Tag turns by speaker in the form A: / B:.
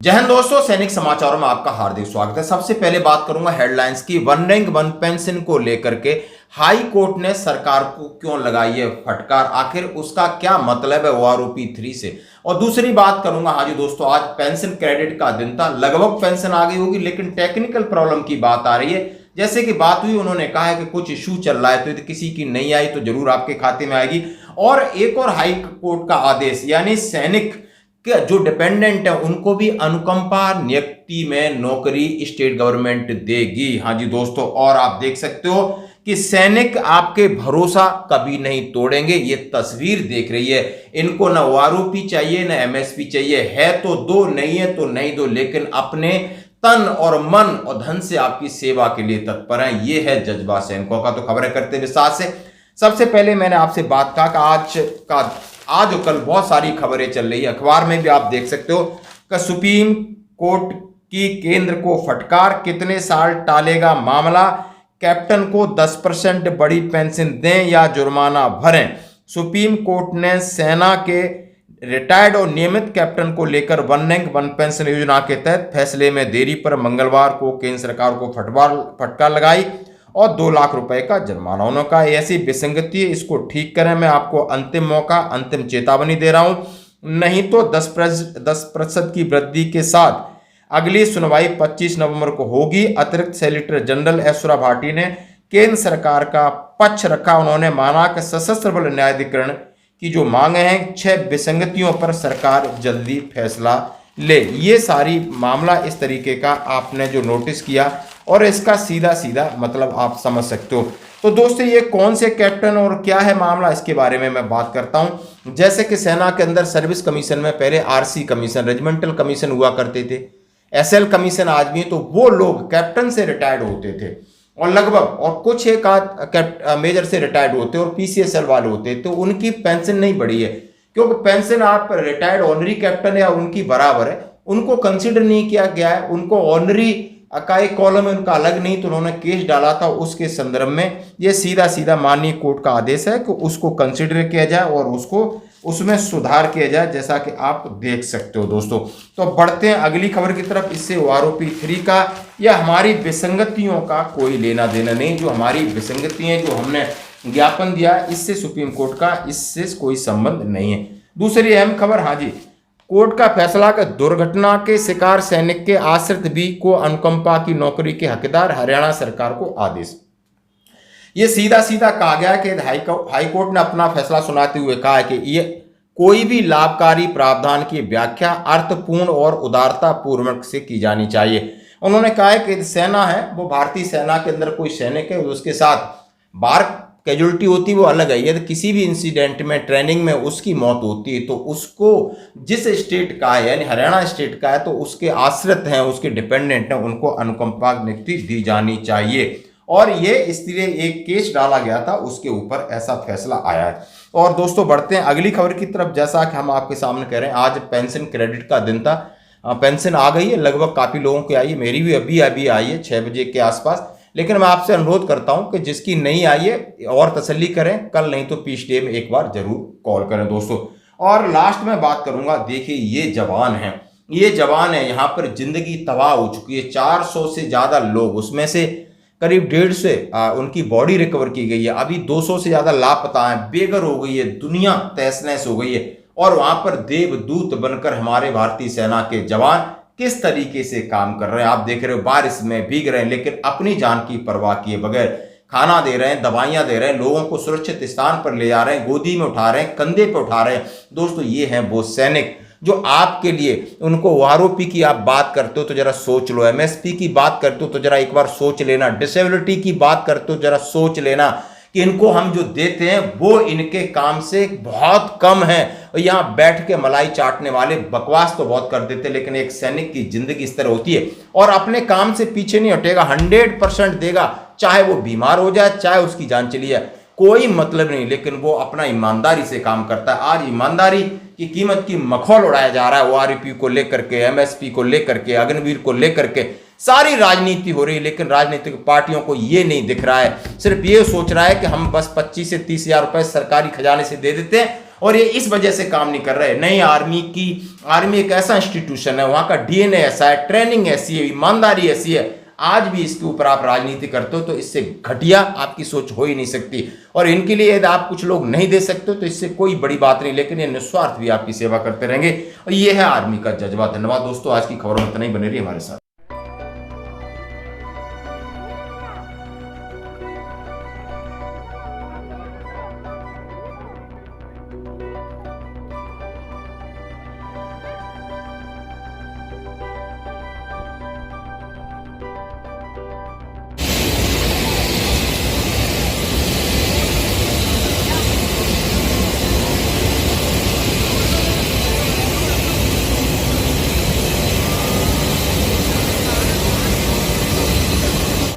A: जय हिंद दोस्तों, सैनिक समाचारों में आपका हार्दिक स्वागत है। सबसे पहले बात करूंगा हेडलाइंस की। वन रैंक वन पेंशन को लेकर के हाई कोर्ट ने सरकार को क्यों लगाई है फटकार, आखिर उसका क्या मतलब है ओआरओपी 3 से। और दूसरी बात करूंगा, हाँ जी दोस्तों, आज पेंशन क्रेडिट का दिन था। लगभग पेंशन आ गई होगी, लेकिन टेक्निकल प्रॉब्लम की बात आ रही है। जैसे कि बात हुई, उन्होंने कहा है कि कुछ इशू चल रहा है, तो यदि किसी की नहीं आई तो जरूर आपके खाते में आएगी। और एक और हाई कोर्ट का आदेश, यानी सैनिक जो डिपेंडेंट है उनको भी अनुकंपा नियुक्ति में नौकरी स्टेट गवर्नमेंट देगी। हाँ जी दोस्तों, और आप देख सकते हो कि सैनिक आपके भरोसा कभी नहीं तोड़ेंगे। ये तस्वीर देख रही है, इनको न ओआरओपी चाहिए न एमएसपी चाहिए, है तो दो, नहीं है तो नहीं दो, लेकिन अपने तन और मन और धन से आपकी सेवा के लिए तत्पर है। ये है जज्बा सैनिकों का। तो खबरें करते विस्तार से। सबसे पहले मैंने आपसे बात कहा कि आज और कल बहुत सारी खबरें चल रही है, अखबार में भी आप देख सकते हो कि सुप्रीम कोर्ट की केंद्र को फटकार, कितने साल टालेगा मामला, कैप्टन को 10% बड़ी पेंशन दें या जुर्माना भरें। सुप्रीम कोर्ट ने सेना के रिटायर्ड और नियमित कैप्टन को लेकर वन रैंक वन पेंशन योजना के तहत फैसले में देरी पर मंगलवार को केंद्र सरकार को फटकार लगाई और 2 लाख रुपए का जुर्माना। उन्होंने कहा ऐसी विसंगति है, इसको ठीक करें। मैं आपको अंतिम मौका, अंतिम चेतावनी दे रहा हूं, नहीं तो 10% की वृद्धि के साथ अगली सुनवाई 25 नवंबर को होगी। अतिरिक्त सॉलिसिटर जनरल ऐश्वर्या भाटी ने केंद्र सरकार का पक्ष रखा। उन्होंने माना कि सशस्त्र बल न्यायाधिकरण की जो मांगे हैं, 6 विसंगतियों पर सरकार जल्दी फैसला ले। ये सारी मामला इस तरीके का आपने जो नोटिस किया, और इसका सीधा सीधा मतलब आप समझ सकते हो। तो दोस्तों, ये कौन से कैप्टन और क्या है मामला, इसके बारे में मैं बात करता हूं। जैसे कि सेना के अंदर सर्विस कमीशन में पहले आरसी कमीशन, रेजिमेंटल कमीशन हुआ करते थे, एसएल कमीशन आज भी, तो वो लोग कैप्टन से रिटायर्ड होते थे और लगभग, और कुछ एक मेजर से रिटायर्ड होते और पीसीएसएल वाले होते, तो उनकी पेंशन नहीं बढ़ी है, क्योंकि पेंशन आप रिटायर्ड ऑनरी कैप्टन या उनकी बराबर है, उनको कंसिडर नहीं किया गया है। उनको ऑनरी का एक कॉलम है, उनका अलग नहीं, तो उन्होंने केस डाला था। उसके संदर्भ में ये सीधा सीधा माननीय कोर्ट का आदेश है कि उसको कंसिडर किया जाए और उसको उसमें सुधार किया जाए, जैसा कि आप देख सकते हो दोस्तों। तो बढ़ते हैं अगली खबर की तरफ। इससे ओआरओपी 3 का या हमारी विसंगतियों का कोई लेना देना नहीं। जो हमारी विसंगतियां, जो हमने ज्ञापन दिया, इससे सुप्रीम कोर्ट का इससे कोई संबंध नहीं है। दूसरी अहम खबर, हाँ जी, कोर्ट का फैसला कि दुर्घटना के शिकार सैनिक के आश्रित भी को अनुकंपा की नौकरी के हकदार, हरियाणा सरकार को आदेश। ये सीधा सीधा कहा गया कि हाई कोर्ट ने अपना फैसला सुनाते हुए कहा है कि ये कोई भी लाभकारी प्रावधान की व्याख्या अर्थपूर्ण और उदारता पूर्वक से की जानी चाहिए। उन्होंने कहा है कि सेना है, वो भारतीय सेना के अंदर कोई सैनिक है, उसके साथ बार कैजुअलिटी होती है वो अलग है। यदि किसी भी इंसिडेंट में, ट्रेनिंग में उसकी मौत होती है, तो उसको जिस स्टेट का है, यानी हरियाणा स्टेट का है, तो उसके आश्रित हैं, उसके डिपेंडेंट हैं, उनको अनुकंपा नियुक्ति दी जानी चाहिए। और ये इसलिए एक केस डाला गया था, उसके ऊपर ऐसा फैसला आया है। और दोस्तों, बढ़ते हैं अगली खबर की तरफ। जैसा कि हम आपके सामने कह रहे हैं, आज पेंशन क्रेडिट का दिन था। पेंशन आ गई है, लगभग काफ़ी लोगों की आई है, मेरी भी अभी आई है 6 बजे के आसपास। लेकिन मैं आपसे अनुरोध करता हूं कि जिसकी नहीं आई है और तसल्ली करें, कल नहीं तो पीस डे में एक बार जरूर कॉल करें दोस्तों। और लास्ट में बात करूंगा, देखिए ये जवान है, यहाँ पर जिंदगी तबाह हो चुकी है। 400 से ज़्यादा लोग, उसमें से करीब 150 उनकी बॉडी रिकवर की गई है। अभी 200 से ज़्यादा लापता हैं, बेघर हो गई है, दुनिया तहस नहस हो गई है। और वहाँ पर देवदूत बनकर हमारे भारतीय सेना के जवान किस तरीके से काम कर रहे हैं आप देख रहे हो। बारिश में भीग रहे हैं, लेकिन अपनी जान की परवाह किए बगैर खाना दे रहे हैं, दवाइयां दे रहे हैं, लोगों को सुरक्षित स्थान पर ले जा रहे हैं, गोदी में उठा रहे हैं, कंधे पे उठा रहे हैं। दोस्तों, ये हैं वो सैनिक जो आपके लिए, उनको ओआरओपी की आप बात करते हो तो जरा सोच लो, एमएसपी की बात करते हो तो जरा एक बार सोच लेना, डिसेबिलिटी की बात करते हो जरा सोच लेना कि इनको हम जो देते हैं वो इनके काम से बहुत कम है। और यहाँ बैठ के मलाई चाटने वाले बकवास तो बहुत कर देते, लेकिन एक सैनिक की जिंदगी इस तरह होती है और अपने काम से पीछे नहीं हटेगा, 100% देगा, चाहे वो बीमार हो जाए, चाहे उसकी जान चली जाए, कोई मतलब नहीं, लेकिन वो अपना ईमानदारी से काम करता है। आज ईमानदारी की कीमत की मखौल उड़ाया जा रहा है, ओआरओपी को लेकर के, एमएसपी को लेकर के, अग्निवीर को लेकर के सारी राजनीति हो रही है। लेकिन राजनीतिक पार्टियों को ये नहीं दिख रहा है, सिर्फ ये सोच रहा है कि हम बस 25 से 30 हजार रुपए सरकारी खजाने से दे देते हैं और ये इस वजह से काम नहीं कर रहे। नई आर्मी एक ऐसा इंस्टीट्यूशन है, वहां का डीएनए ऐसा है, ट्रेनिंग ऐसी है, ईमानदारी ऐसी है, आज भी इसके ऊपर आप राजनीति करते हो तो इससे घटिया आपकी सोच हो ही नहीं सकती। और इनके लिए यदि आप कुछ लोग नहीं दे सकते तो इससे कोई बड़ी बात नहीं, लेकिन ये निस्वार्थ भी आपकी सेवा करते रहेंगे और ये है आर्मी का जज्बा। धन्यवाद दोस्तों, आज की खबरों में इतना ही, बने रहिए हमारे साथ।